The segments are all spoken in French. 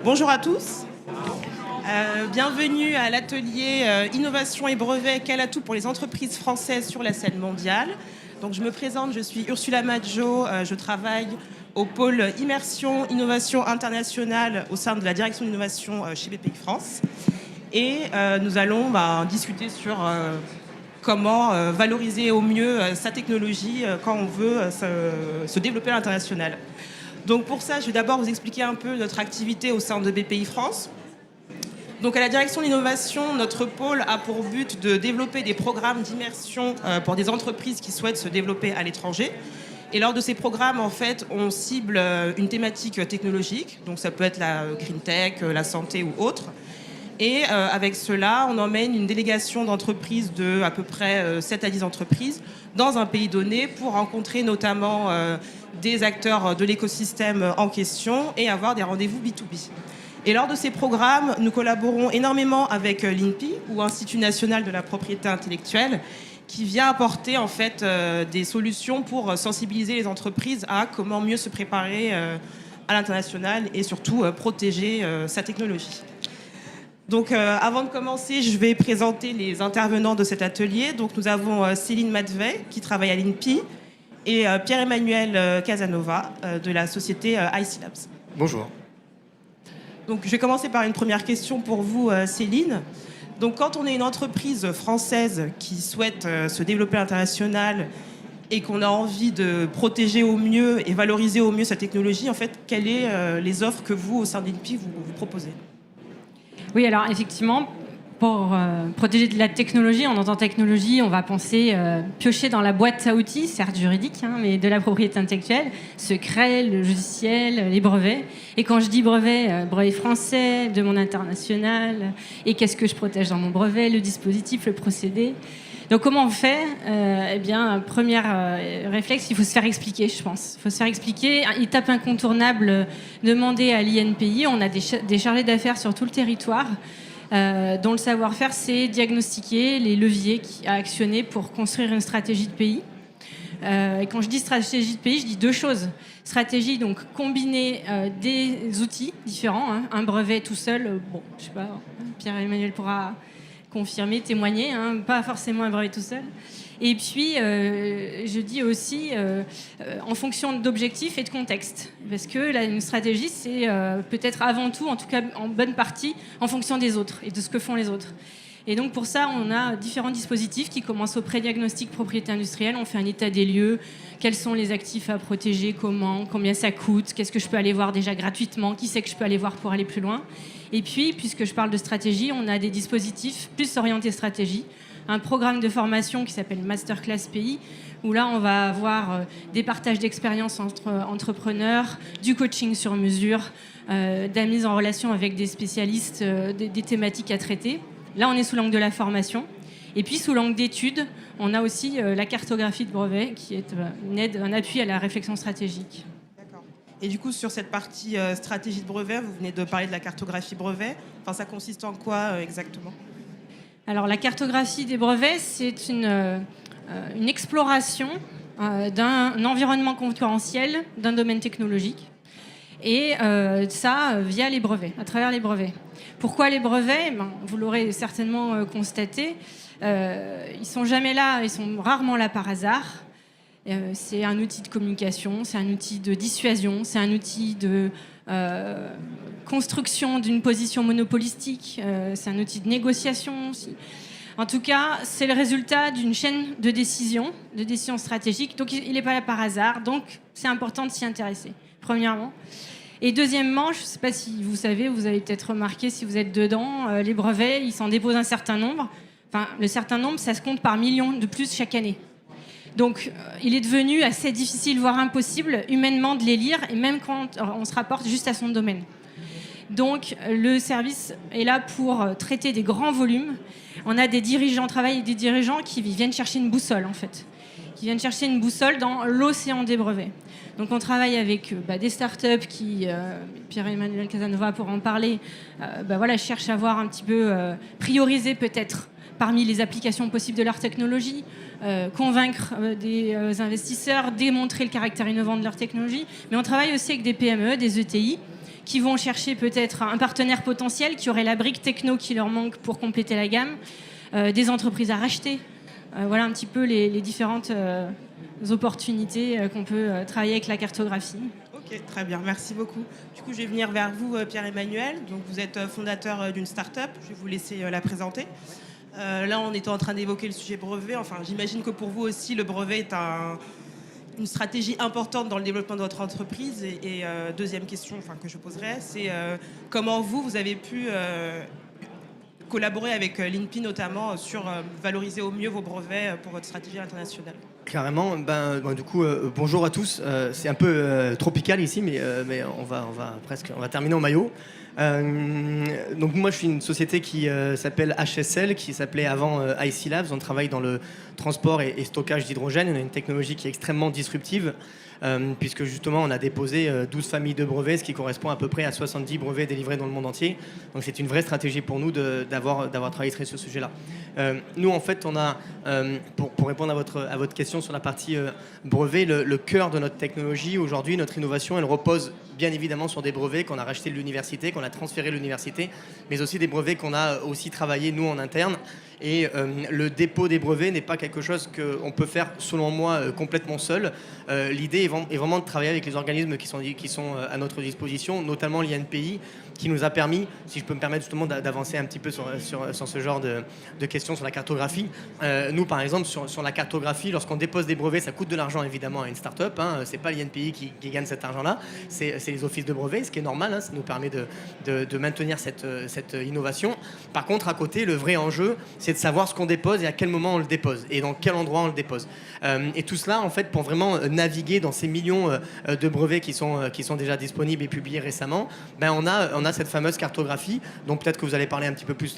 Bonjour à tous. Bienvenue à l'atelier Innovation et brevets, quel atout pour les entreprises françaises sur la scène mondiale. Donc, je me présente, je suis Ursula Maggio, je travaille au pôle Immersion Innovation Internationale au sein de la direction d'innovation chez BPI France. Et nous allons discuter sur comment valoriser au mieux sa technologie quand on veut se développer à l'international. Donc pour ça, je vais d'abord vous expliquer un peu notre activité au sein de BPI France. Donc à la direction de l'innovation, notre pôle a pour but de développer des programmes d'immersion pour des entreprises qui souhaitent se développer à l'étranger. Et lors de ces programmes, en fait, on cible une thématique technologique. Donc ça peut être la green tech, la santé ou autre. Et avec cela, on emmène une délégation d'entreprises de à peu près 7 à 10 entreprises dans un pays donné pour rencontrer notamment des acteurs de l'écosystème en question et avoir des rendez-vous B2B. Et lors de ces programmes, nous collaborons énormément avec l'INPI, ou Institut national de la propriété intellectuelle, qui vient apporter en fait des solutions pour sensibiliser les entreprises à comment mieux se préparer à l'international et surtout protéger sa technologie. Donc, avant de commencer, je vais présenter les intervenants de cet atelier. Donc, nous avons Céline Matvey, qui travaille à l'INPI, et Pierre-Emmanuel Casanova, de la société IC Labs. Bonjour. Donc, je vais commencer par une première question pour vous, Céline. Donc, quand on est une entreprise française qui souhaite se développer à l'international et qu'on a envie de protéger au mieux et valoriser au mieux sa technologie, en fait, quelles sont les offres que vous, au sein de l'INPI, vous proposez ? Oui, alors effectivement, pour protéger de la technologie, on entend technologie, on va penser piocher dans la boîte à outils, certes juridique, mais de la propriété intellectuelle, secret, le logiciel, les brevets. Et quand je dis brevet, brevet français, demande internationale, et qu'est-ce que je protège dans mon brevet, le dispositif, le procédé. Donc comment on fait ? Eh bien, premier réflexe, il faut se faire expliquer, je pense. Il faut se faire expliquer. Étape incontournable, demander à l'INPI. On a des chargés d'affaires sur tout le territoire, dont le savoir-faire, c'est diagnostiquer les leviers à actionner pour construire une stratégie de pays. Et quand je dis stratégie de pays, je dis deux choses. Stratégie, donc combiner des outils différents. Un brevet tout seul, bon, je sais pas, Pierre-Emmanuel pourra confirmer, témoigner, pas forcément un brevet tout seul. Et puis, je dis aussi en fonction d'objectifs et de contexte. Parce que là, une stratégie, c'est peut-être avant tout, en tout cas en bonne partie, en fonction des autres et de ce que font les autres. Et donc pour ça, on a différents dispositifs qui commencent au pré-diagnostic propriété industrielle. On fait un état des lieux, quels sont les actifs à protéger, combien ça coûte, qu'est-ce que je peux aller voir déjà gratuitement, qui c'est que je peux aller voir pour aller plus loin. Et puis, puisque je parle de stratégie, on a des dispositifs plus orientés stratégie, un programme de formation qui s'appelle Masterclass Pays, où là, on va avoir des partages d'expériences entre entrepreneurs, du coaching sur mesure, de la mise en relation avec des spécialistes, des thématiques à traiter. Là, on est sous l'angle de la formation. Et puis, sous l'angle d'études, on a aussi la cartographie de brevets, qui est une aide, un appui à la réflexion stratégique. D'accord. Et du coup, sur cette partie stratégie de brevet, vous venez de parler de la cartographie brevet. Enfin, ça consiste en quoi exactement ? Alors, la cartographie des brevets, c'est une exploration d'un environnement concurrentiel, d'un domaine technologique. Et ça, via les brevets, à travers les brevets. Pourquoi les brevets ? Vous l'aurez certainement constaté. Ils sont jamais là, ils sont rarement là par hasard. C'est un outil de communication, c'est un outil de dissuasion, c'est un outil de construction d'une position monopolistique, c'est un outil de négociation aussi. En tout cas, c'est le résultat d'une chaîne de décisions stratégiques. Donc, il n'est pas là par hasard. Donc, c'est important de s'y intéresser, premièrement. Et deuxièmement, je ne sais pas si vous savez, vous avez peut-être remarqué si vous êtes dedans, les brevets, ils s'en déposent un certain nombre. Enfin, le certain nombre, ça se compte par millions de plus chaque année. Donc, il est devenu assez difficile, voire impossible, humainement, de les lire, et même quand on se rapporte juste à son domaine. Donc, le service est là pour traiter des grands volumes. On a des dirigeants, on travaille avec des dirigeants qui viennent chercher une boussole, en fait. Qui viennent chercher une boussole dans l'océan des brevets. Donc, on travaille avec des startups qui, Pierre-Emmanuel Casanova pour en parler, cherchent à voir un petit peu, prioriser peut-être parmi les applications possibles de leur technologie, convaincre des investisseurs, démontrer le caractère innovant de leur technologie. Mais on travaille aussi avec des PME, des ETI, qui vont chercher peut-être un partenaire potentiel qui aurait la brique techno qui leur manque pour compléter la gamme, des entreprises à racheter. Voilà un petit peu les différentes opportunités qu'on peut travailler avec la cartographie. Ok, très bien, merci beaucoup. Du coup, je vais venir vers vous, Pierre-Emmanuel. Donc, vous êtes fondateur d'une start-up. Je vais vous laisser la présenter. Là, on était en train d'évoquer le sujet brevet. Enfin, j'imagine que pour vous aussi, le brevet est une stratégie importante dans le développement de votre entreprise. Et deuxième question que je poserai, c'est comment vous avez pu collaborer avec l'INPI notamment sur valoriser au mieux vos brevets pour votre stratégie internationale. Carrément, du coup, bonjour à tous. C'est un peu tropical ici, mais on va terminer en maillot. Donc moi, je suis une société qui s'appelle HSL, qui s'appelait avant IC Labs. On travaille dans le transport et stockage d'hydrogène. On a une technologie qui est extrêmement disruptive. Puisque justement on a déposé 12 familles de brevets, ce qui correspond à peu près à 70 brevets délivrés dans le monde entier. Donc c'est une vraie stratégie pour nous d'avoir travaillé sur ce sujet-là. Nous en fait on a, pour répondre à votre question sur la partie brevet, le cœur de notre technologie aujourd'hui, notre innovation, elle repose bien évidemment sur des brevets qu'on a rachetés de l'université, qu'on a transférés de l'université, mais aussi des brevets qu'on a aussi travaillé nous en interne. Et le dépôt des brevets n'est pas quelque chose qu'on peut faire, selon moi, complètement seul. L'idée est vraiment de travailler avec les organismes qui sont à notre disposition, notamment l'INPI, qui nous a permis, si je peux me permettre justement d'avancer un petit peu sur ce genre de questions sur la cartographie. Nous, par exemple, sur la cartographie, lorsqu'on dépose des brevets, ça coûte de l'argent évidemment à une start-up. C'est pas l'INPI qui gagne cet argent-là, c'est les offices de brevets, ce qui est normal. Ça nous permet de maintenir cette innovation. Par contre, à côté, le vrai enjeu, c'est de savoir ce qu'on dépose et à quel moment on le dépose et dans quel endroit on le dépose. Et tout cela, en fait, pour vraiment naviguer dans ces millions de brevets qui sont déjà disponibles et publiés récemment, on a cette fameuse cartographie, dont peut-être que vous allez parler un petit peu plus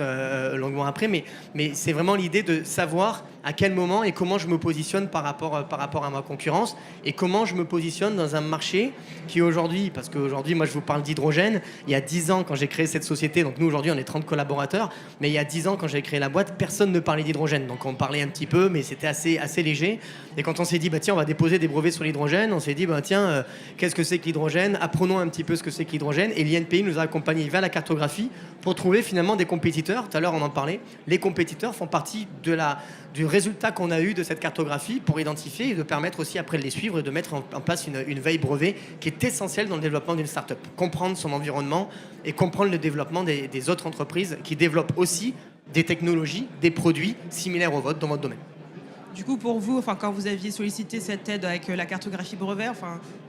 longuement après, mais c'est vraiment l'idée de savoir à quel moment et comment je me positionne par rapport à ma concurrence et comment je me positionne dans un marché qui aujourd'hui, parce qu'aujourd'hui, moi je vous parle d'hydrogène, il y a 10 ans quand j'ai créé cette société, donc nous aujourd'hui on est 30 collaborateurs, mais il y a 10 ans quand j'ai créé la boîte, personne ne parlait d'hydrogène, donc on parlait un petit peu, mais c'était assez léger. Et quand on s'est dit, tiens, on va déposer des brevets sur l'hydrogène, on s'est dit, tiens, qu'est-ce que c'est que l'hydrogène? Apprenons un petit peu ce que c'est que l'hydrogène. Et l'INPI nous a accompagnés vers la cartographie pour trouver finalement des compétiteurs. Tout à l'heure, on en parlait. Les compétiteurs font partie du résultat qu'on a eu de cette cartographie pour identifier et de permettre aussi après de les suivre et de mettre en place une veille brevet qui est essentielle dans le développement d'une start-up. Comprendre son environnement et comprendre le développement des autres entreprises qui développent aussi des technologies, des produits similaires aux vôtres dans votre domaine. Du coup, pour vous, quand vous aviez sollicité cette aide avec la cartographie brevet,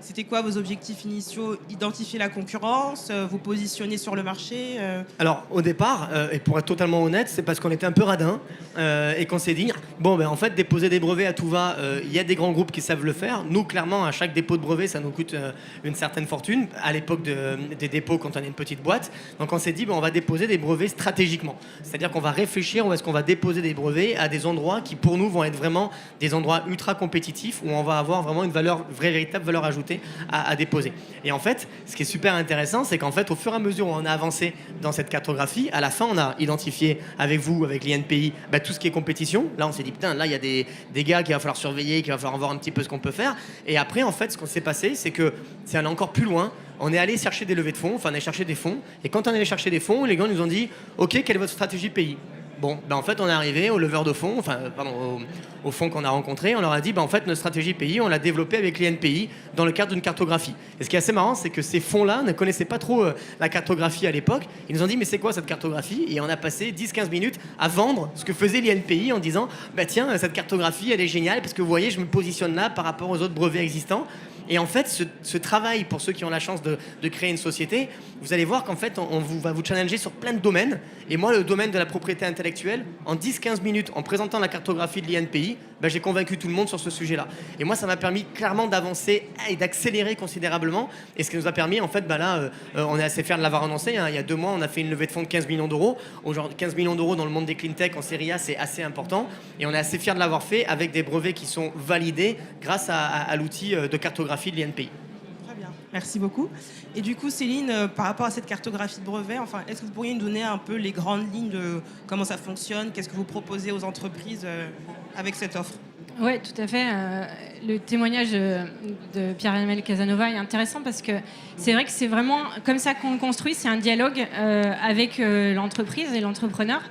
c'était quoi vos objectifs initiaux? Identifier la concurrence, vous positionner sur le marché Alors, au départ, et pour être totalement honnête, c'est parce qu'on était un peu radin et qu'on s'est dit, en fait, déposer des brevets à tout va, il y a des grands groupes qui savent le faire. Nous, clairement, à chaque dépôt de brevet, ça nous coûte une certaine fortune. À l'époque des dépôts, quand on est une petite boîte. Donc, on s'est dit, on va déposer des brevets stratégiquement. C'est-à-dire qu'on va réfléchir où est-ce qu'on va déposer des brevets à des endroits qui, pour nous, vont être vraiment des endroits ultra compétitifs où on va avoir vraiment une véritable valeur ajoutée à déposer. Et en fait, ce qui est super intéressant, c'est qu'en fait, au fur et à mesure où on a avancé dans cette cartographie, à la fin, on a identifié avec vous, avec l'INPI, tout ce qui est compétition. Là, on s'est dit, là, il y a des gars qu'il va falloir surveiller, qu'il va falloir voir un petit peu ce qu'on peut faire. Et après, en fait, ce qu'on s'est passé, c'est que c'est allé encore plus loin. On est allé chercher des levées de fonds, on est allé chercher des fonds. Et quand on est allé chercher des fonds, les gars nous ont dit, OK, quelle est votre stratégie pays? En fait, on est arrivé au leveur de fonds, au fonds qu'on a rencontré, on leur a dit, en fait, notre stratégie pays, on l'a développée avec l'INPI dans le cadre d'une cartographie. Et ce qui est assez marrant, c'est que ces fonds-là ne connaissaient pas trop la cartographie à l'époque. Ils nous ont dit, mais c'est quoi cette cartographie? Et on a passé 10-15 minutes à vendre ce que faisait l'INPI en disant, tiens, cette cartographie, elle est géniale parce que vous voyez, je me positionne là par rapport aux autres brevets existants. Et en fait, ce travail, pour ceux qui ont la chance de créer une société, vous allez voir qu'en fait, on va vous challenger sur plein de domaines. Et moi, le domaine de la propriété intellectuelle, en 10-15 minutes, en présentant la cartographie de l'INPI, j'ai convaincu tout le monde sur ce sujet-là. Et moi, ça m'a permis clairement d'avancer et d'accélérer considérablement. Et ce qui nous a permis, en fait, on est assez fiers de l'avoir annoncé. Il y a 2 mois, on a fait une levée de fonds de 15 millions d'euros. Aujourd'hui, 15 millions d'euros dans le monde des clean tech en série A, c'est assez important. Et on est assez fiers de l'avoir fait avec des brevets qui sont validés grâce à l'outil de cartographie de l'INPI. Très bien, merci beaucoup. Et du coup, Céline, par rapport à cette cartographie de brevets, est-ce que vous pourriez nous donner un peu les grandes lignes de comment ça fonctionne? Qu'est-ce que vous proposez aux entreprises avec cette offre? Oui, tout à fait. Le témoignage de Pierre-Emmanuel Casanova est intéressant parce que c'est vrai que c'est vraiment comme ça qu'on le construit. C'est un dialogue avec l'entreprise et l'entrepreneur.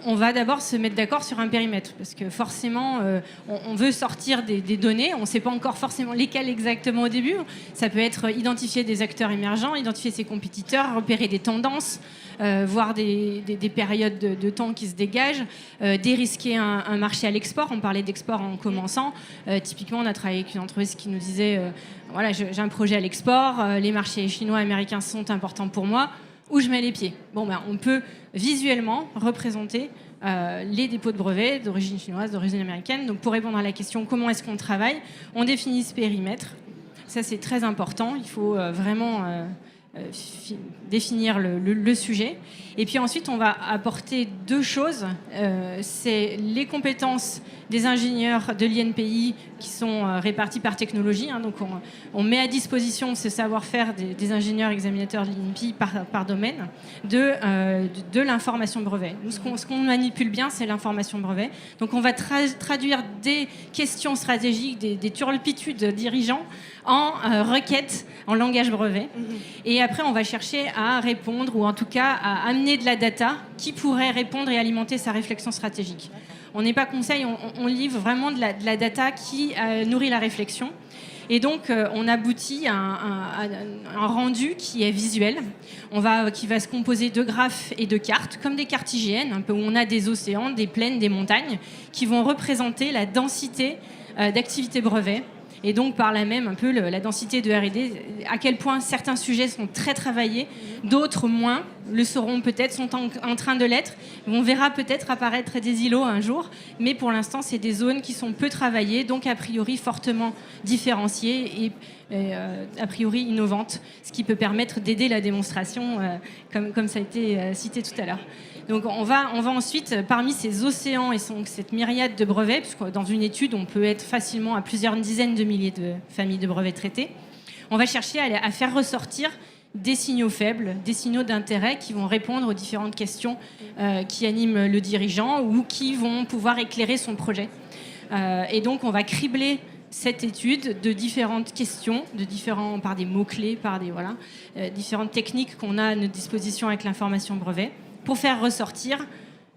On va d'abord se mettre d'accord sur un périmètre parce que forcément, on veut sortir des données. On ne sait pas encore forcément lesquelles exactement au début. Ça peut être identifier des acteurs émergents, identifier ses compétiteurs, repérer des tendances, voir des périodes de temps qui se dégagent, dérisquer un marché à l'export. On parlait d'export en commençant. Typiquement, on a travaillé avec une entreprise qui nous disait voilà, j'ai un projet à l'export, les marchés chinois et américains sont importants pour moi. Où je mets les pieds. Bon, ben, on peut visuellement représenter les dépôts de brevets d'origine chinoise, d'origine américaine. Donc, pour répondre à la question comment est-ce qu'on travaille, on définit ce périmètre. Ça, c'est très important. Il faut vraiment définir le sujet. Et puis ensuite, on va apporter deux choses. C'est les compétences des ingénieurs de l'INPI qui sont répartis par technologie. Donc on met à disposition ce savoir-faire des ingénieurs examinateurs de l'INPI par domaine de l'information brevet. Nous, ce qu'on manipule bien, c'est l'information brevet. Donc on va traduire des questions stratégiques, des turlupitudes dirigeants en requêtes en langage brevet. Et après, on va chercher à répondre, ou en tout cas à amener de la data qui pourrait répondre et alimenter sa réflexion stratégique. On n'est pas conseil, on livre vraiment de la data qui nourrit la réflexion. Et donc, on aboutit à un rendu qui est visuel, qui va se composer de graphes et de cartes, comme des cartes IGN, un peu où on a des océans, des plaines, des montagnes, qui vont représenter la densité d'activité brevet. Et donc, par là même, un peu la densité de R&D, à quel point certains sujets sont très travaillés, d'autres moins, le seront peut-être, sont en train de l'être. On verra peut-être apparaître des îlots un jour, mais pour l'instant, c'est des zones qui sont peu travaillées, donc a priori fortement différenciées et a priori innovantes, ce qui peut permettre d'aider la démonstration, comme ça a été cité tout à l'heure. Donc on va ensuite, parmi ces océans et cette myriade de brevets, puisque dans une étude, on peut être facilement à plusieurs dizaines de milliers de familles de brevets traités, on va chercher à faire ressortir des signaux faibles, des signaux d'intérêt qui vont répondre aux différentes questions qui animent le dirigeant ou qui vont pouvoir éclairer son projet. Et donc on va cribler cette étude de différentes questions, par des mots-clés, par différentes techniques qu'on a à notre disposition avec l'information brevet, pour faire ressortir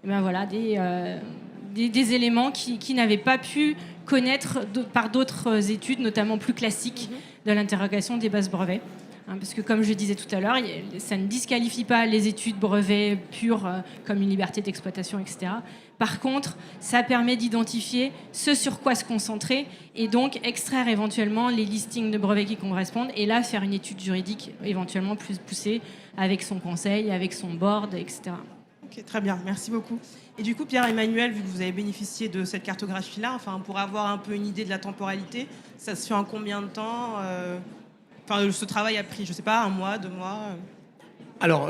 des éléments qui n'avaient pas pu connaître par d'autres études, notamment plus classiques, de l'interrogation des bases brevets. Parce que, comme je disais tout à l'heure, ça ne disqualifie pas les études brevets pures, comme une liberté d'exploitation, etc. Par contre, ça permet d'identifier ce sur quoi se concentrer et donc extraire éventuellement les listings de brevets qui correspondent et là, faire une étude juridique éventuellement plus poussée avec son conseil, avec son board, etc. Ok, très bien, merci beaucoup. Et du coup, Pierre-Emmanuel, vu que vous avez bénéficié de cette cartographie-là, pour avoir un peu une idée de la temporalité, ça se fait en combien de temps ce travail a pris, je ne sais pas, 1 mois, 2 mois Alors,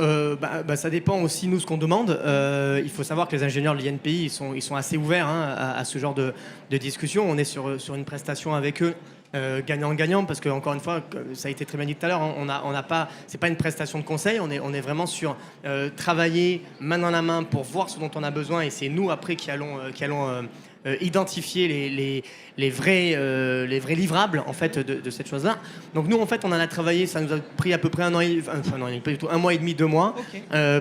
ça dépend aussi, nous, ce qu'on demande. Il faut savoir que les ingénieurs de l'INPI, ils sont assez ouverts à ce genre de discussion. On est sur une prestation avec eux gagnant-gagnant, parce que, encore une fois, ça a été très bien dit tout à l'heure, c'est pas une prestation de conseil, on est vraiment sur travailler main dans la main pour voir ce dont on a besoin, et c'est nous, après, qui allons identifier les vrais livrables en fait de cette chose-là. Donc nous en fait on en a travaillé, ça nous a pris à peu près 1 mois et demi, 2 mois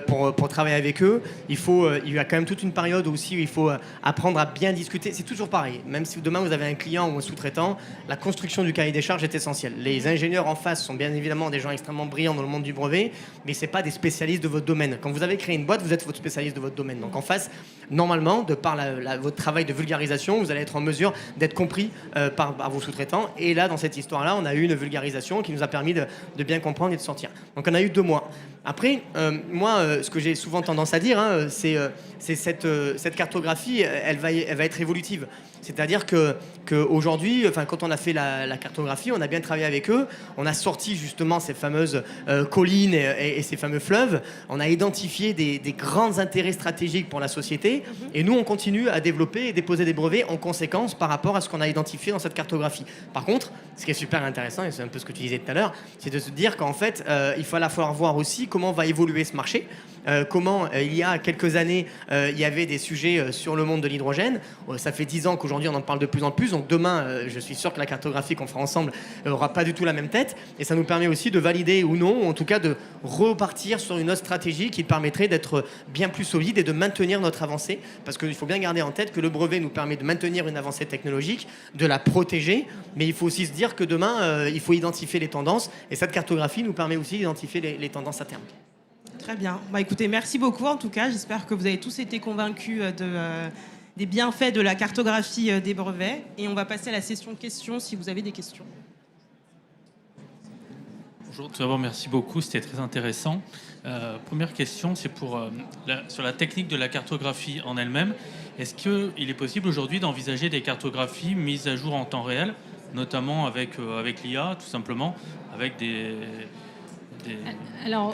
pour travailler avec eux. Il y a quand même toute une période aussi où il faut apprendre à bien discuter. C'est toujours pareil, même si demain vous avez un client ou un sous-traitant, la construction du cahier des charges est essentielle. Les ingénieurs en face sont bien évidemment des gens extrêmement brillants dans le monde du brevet, mais c'est pas des spécialistes de votre domaine. Quand vous avez créé une boîte, vous êtes votre spécialiste de votre domaine. Donc en face, normalement, de par votre travail de vulgarisation, vous allez être en mesure d'être compris par vos sous-traitants. Et là, dans cette histoire-là, on a eu une vulgarisation qui nous a permis de bien comprendre et de sortir. Donc on a eu 2 mois. Après, moi, ce que j'ai souvent tendance à dire, c'est cette cartographie, elle va être évolutive. C'est-à-dire qu'aujourd'hui, quand on a fait la cartographie, on a bien travaillé avec eux, on a sorti justement ces fameuses collines et ces fameux fleuves, on a identifié des grands intérêts stratégiques pour la société, et nous, on continue à développer et déposer des brevets en conséquence par rapport à ce qu'on a identifié dans cette cartographie. Par contre, ce qui est super intéressant, et c'est un peu ce que tu disais tout à l'heure, c'est de se dire qu'en fait, il va falloir voir aussi comment va évoluer ce marché. comment il y a quelques années, il y avait des sujets sur le monde de l'hydrogène. Ça fait 10 ans qu'aujourd'hui on en parle de plus en plus. Donc demain, je suis sûr que la cartographie qu'on fera ensemble n'aura pas du tout la même tête. Et ça nous permet aussi de valider ou non, ou en tout cas de repartir sur une autre stratégie qui permettrait d'être bien plus solide et de maintenir notre avancée. Parce qu'il faut bien garder en tête que le brevet nous permet de maintenir une avancée technologique, de la protéger, mais il faut aussi se dire que demain, il faut identifier les tendances. Et cette cartographie nous permet aussi d'identifier les tendances à terme. Très bien. Écoutez, merci beaucoup en tout cas. J'espère que vous avez tous été convaincus des bienfaits de la cartographie des brevets. Et on va passer à la session questions si vous avez des questions. Bonjour, tout d'abord merci beaucoup, c'était très intéressant. Première question, c'est sur la technique de la cartographie en elle-même. Est-ce qu'il est possible aujourd'hui d'envisager des cartographies mises à jour en temps réel, notamment avec l'IA, tout simplement, avec des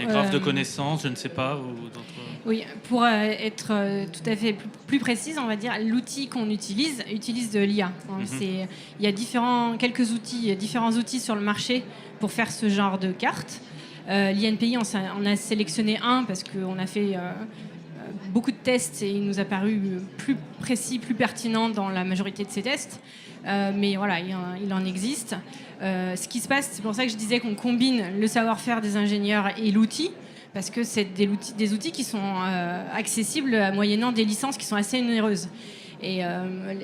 graphes de connaissances, je ne sais pas, ou d'autres... Oui, pour être tout à fait plus précise, on va dire, l'outil qu'on utilise de l'IA. Il y a différents outils sur le marché pour faire ce genre de carte. L'INPI, on a sélectionné un parce qu'on a fait beaucoup de tests et il nous a paru plus précis, plus pertinent dans la majorité de ces tests. Mais voilà, il en existe. Ce qui se passe, c'est pour ça que je disais qu'on combine le savoir-faire des ingénieurs et l'outil, parce que c'est des outils qui sont accessibles moyennant des licences qui sont assez onéreuses. Et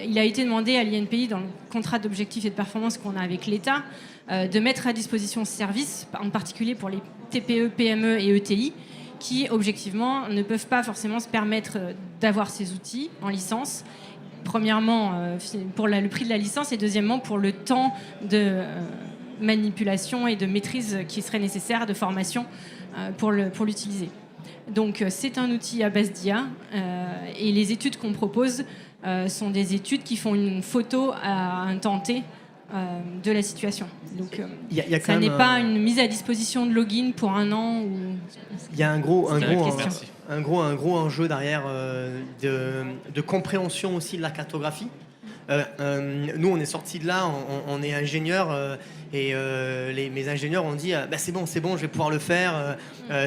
il a été demandé à l'INPI, dans le contrat d'objectifs et de performance qu'on a avec l'État, de mettre à disposition ce service, en particulier pour les TPE, PME et ETI, qui, objectivement, ne peuvent pas forcément se permettre d'avoir ces outils en licence. Premièrement, pour le prix de la licence, et deuxièmement, pour le temps de manipulation et de maîtrise qui serait nécessaire, de formation, pour l'utiliser. Donc, c'est un outil à base d'IA, et les études qu'on propose sont des études qui font une photo à un temps T de la situation. Donc, ça n'est pas une mise à disposition de login pour un an. Il y a un gros enjeu derrière de compréhension aussi de la cartographie. Nous, on est sortis de là, on est ingénieurs et mes ingénieurs ont dit c'est bon, je vais pouvoir le faire,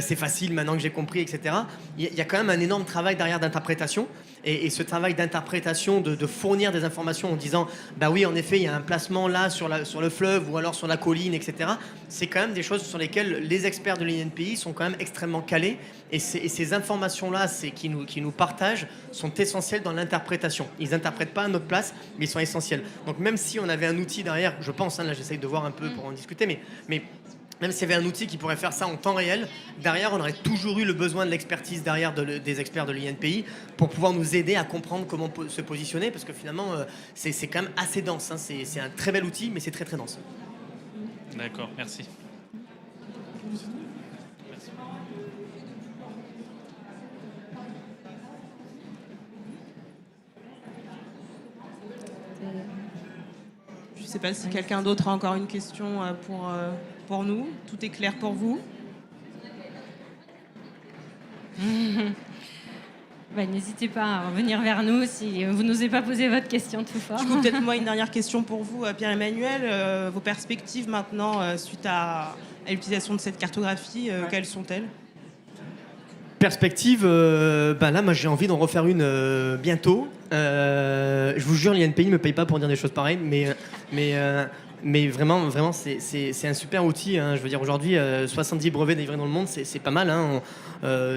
c'est facile maintenant que j'ai compris, etc. Il y a quand même un énorme travail derrière d'interprétation. Et ce travail d'interprétation, de fournir des informations en disant oui, en effet, il y a un placement là sur le fleuve ou alors sur la colline, etc. C'est quand même des choses sur lesquelles les experts de l'INPI sont quand même extrêmement calés. Et ces informations-là qui nous partagent sont essentielles dans l'interprétation. Ils n'interprètent pas à notre place, mais ils sont essentiels. Donc même si on avait un outil derrière, je pense, là j'essaye de voir un peu pour en discuter, mais même s'il y avait un outil qui pourrait faire ça en temps réel, derrière, on aurait toujours eu le besoin de l'expertise derrière des experts de l'INPI pour pouvoir nous aider à comprendre comment se positionner, parce que finalement, c'est quand même assez dense. Hein. C'est un très bel outil, mais c'est très très dense. D'accord, merci. Je ne sais pas si quelqu'un d'autre a encore une question pour nous. Tout est clair pour vous? N'hésitez pas à revenir vers nous si vous n'osez pas poser votre question tout fort. Du coup, peut-être moi une dernière question pour vous, Pierre-Emmanuel. Vos perspectives maintenant suite à l'utilisation de cette cartographie, quelles sont-elles? Perspective, là, moi j'ai envie d'en refaire une bientôt. Je vous jure, l'INPI ne me paye pas pour dire des choses pareilles, mais vraiment, c'est un super outil. Hein. Je veux dire, aujourd'hui, 70 brevets délivrés dans le monde, c'est pas mal. Hein.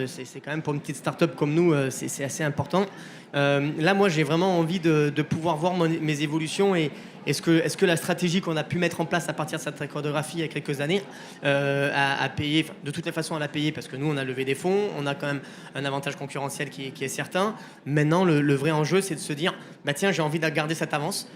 C'est quand même pour une petite start-up comme nous, c'est assez important. Là, moi, j'ai vraiment envie de pouvoir voir mes évolutions et est-ce que la stratégie qu'on a pu mettre en place à partir de cette cartographie il y a quelques années a payé, de toutes les façons, elle a payé parce que nous, on a levé des fonds, on a quand même un avantage concurrentiel qui est certain. Maintenant, le vrai enjeu, c'est de se dire, tiens, j'ai envie de garder cette avance.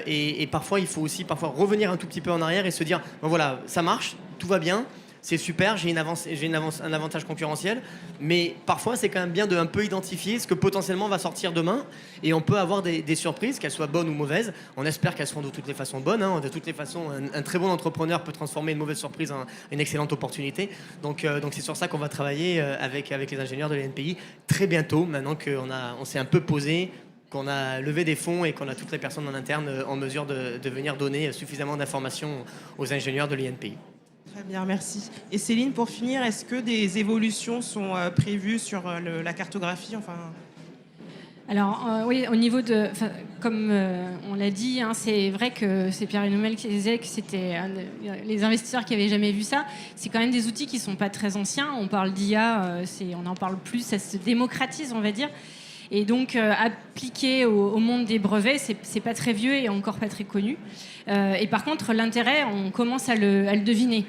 Et parfois, il faut aussi revenir un tout petit peu en arrière et se dire, voilà, ça marche, tout va bien. C'est super, j'ai un avantage concurrentiel, mais parfois c'est quand même bien de un peu identifier ce que potentiellement va sortir demain, et on peut avoir des surprises, qu'elles soient bonnes ou mauvaises. On espère qu'elles seront de toutes les façons bonnes. Hein. De toutes les façons, un très bon entrepreneur peut transformer une mauvaise surprise en une excellente opportunité. Donc c'est sur ça qu'on va travailler avec les ingénieurs de l'INPI très bientôt, maintenant qu'on s'est un peu posé, qu'on a levé des fonds et qu'on a toutes les personnes en interne en mesure de venir donner suffisamment d'informations aux ingénieurs de l'INPI. Très bien, merci. Et Céline, pour finir, est-ce que des évolutions sont prévues sur la cartographie, enfin... Alors oui, au niveau de, comme on l'a dit, hein, c'est vrai que c'est Pierre Hunoumel qui disait que c'était les investisseurs qui avaient jamais vu ça. C'est quand même des outils qui sont pas très anciens. On parle d'IA, on en parle plus, ça se démocratise, on va dire. Et donc appliqué au monde des brevets, c'est pas très vieux et encore pas très connu. Et par contre, l'intérêt, on commence à le deviner.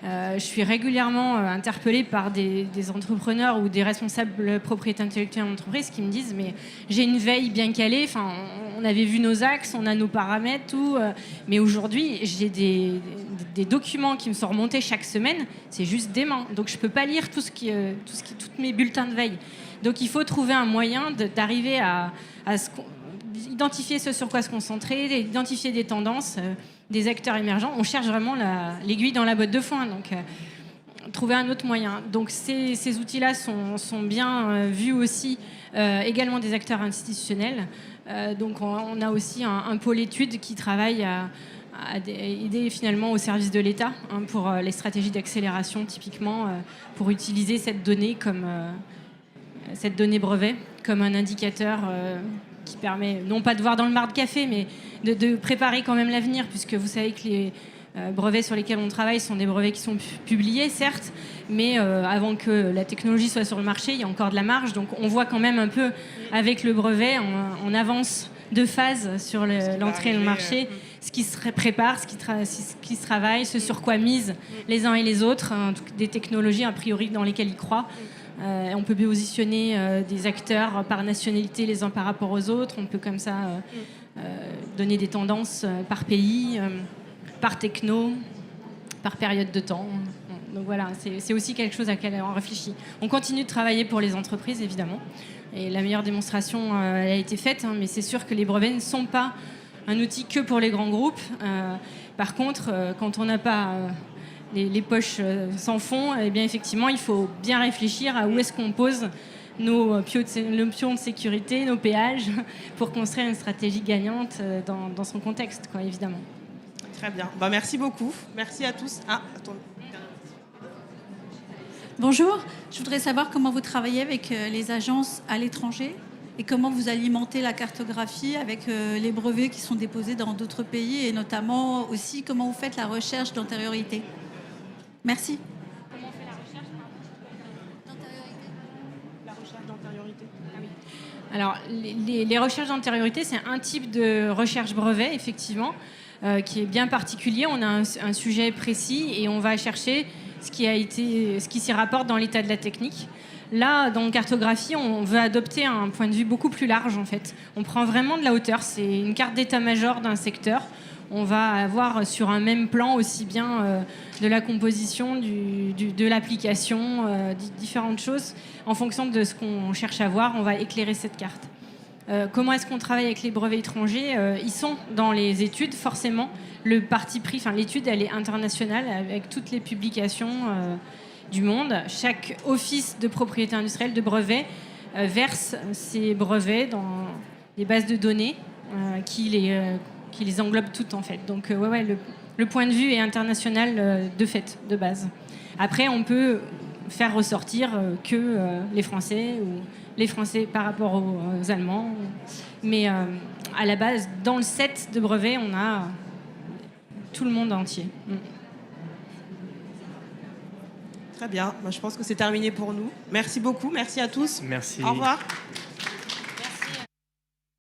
Je suis régulièrement interpellée par des entrepreneurs ou des responsables propriété intellectuelle d'entreprise qui me disent mais j'ai une veille bien calée, enfin, on avait vu nos axes, on a nos paramètres, tout, mais aujourd'hui j'ai des documents qui me sont remontés chaque semaine, c'est juste dément. Donc je peux pas lire tous mes bulletins de veille. Donc il faut trouver un moyen d'arriver à identifier ce sur quoi se concentrer, identifier des tendances, des acteurs émergents. On cherche vraiment l'aiguille dans la botte de foin, donc trouver un autre moyen. Donc ces outils-là sont bien vus aussi également des acteurs institutionnels. Donc on a aussi un pôle études qui travaille à aider finalement au service de l'État pour les stratégies d'accélération typiquement, pour utiliser cette donnée cette donnée brevet comme un indicateur qui permet non pas de voir dans le marc de café, mais de préparer quand même l'avenir, puisque vous savez que les brevets sur lesquels on travaille sont des brevets qui sont publiés, certes, mais avant que la technologie soit sur le marché, il y a encore de la marge. Donc on voit quand même un peu avec le brevet, on avance de phase sur l'entrée dans le marché, ce qui se prépare, ce qui se travaille, ce sur quoi misent les uns et les autres, des technologies a priori dans lesquelles ils croient. On peut positionner des acteurs par nationalité les uns par rapport aux autres. On peut comme ça donner des tendances par pays, par techno, par période de temps. Donc voilà, c'est aussi quelque chose à laquelle on réfléchit. On continue de travailler pour les entreprises, évidemment. Et la meilleure démonstration elle a été faite, hein, mais c'est sûr que les brevets ne sont pas un outil que pour les grands groupes. Par contre, quand on n'a pas... les poches sans fond, eh bien effectivement, il faut bien réfléchir à où est-ce qu'on pose nos pions de sécurité, nos péages, pour construire une stratégie gagnante dans son contexte, quoi, évidemment. Très bien. Bah, merci beaucoup. Merci à tous. Ah, attends. Bonjour, je voudrais savoir comment vous travaillez avec les agences à l'étranger et comment vous alimentez la cartographie avec les brevets qui sont déposés dans d'autres pays et notamment aussi comment vous faites la recherche d'antériorité. Merci. Comment on fait la recherche D'antériorité. La recherche d'antériorité. Ah oui. Alors, les recherches d'antériorité, c'est un type de recherche brevet, effectivement, qui est bien particulier. On a un sujet précis et on va chercher ce qui s'y rapporte dans l'état de la technique. Là, dans cartographie, on veut adopter un point de vue beaucoup plus large, en fait. On prend vraiment de la hauteur. C'est une carte d'état-major d'un secteur. On va avoir sur un même plan aussi bien de la composition, de l'application, différentes choses. En fonction de ce qu'on cherche à voir, on va éclairer cette carte. Comment est-ce qu'on travaille avec les brevets étrangers ? Ils sont dans les études, forcément. Le parti pris, l'étude, elle est internationale avec toutes les publications du monde. Chaque office de propriété industrielle de brevets verse ses brevets dans des bases de données qui les englobent toutes, en fait. Donc, le point de vue est international de fait, de base. Après, on peut faire ressortir que les Français ou les Français par rapport aux Allemands. Mais à la base, dans le set de brevets, on a tout le monde entier. Très bien. Moi, je pense que c'est terminé pour nous. Merci beaucoup. Merci à tous. Merci. Au revoir.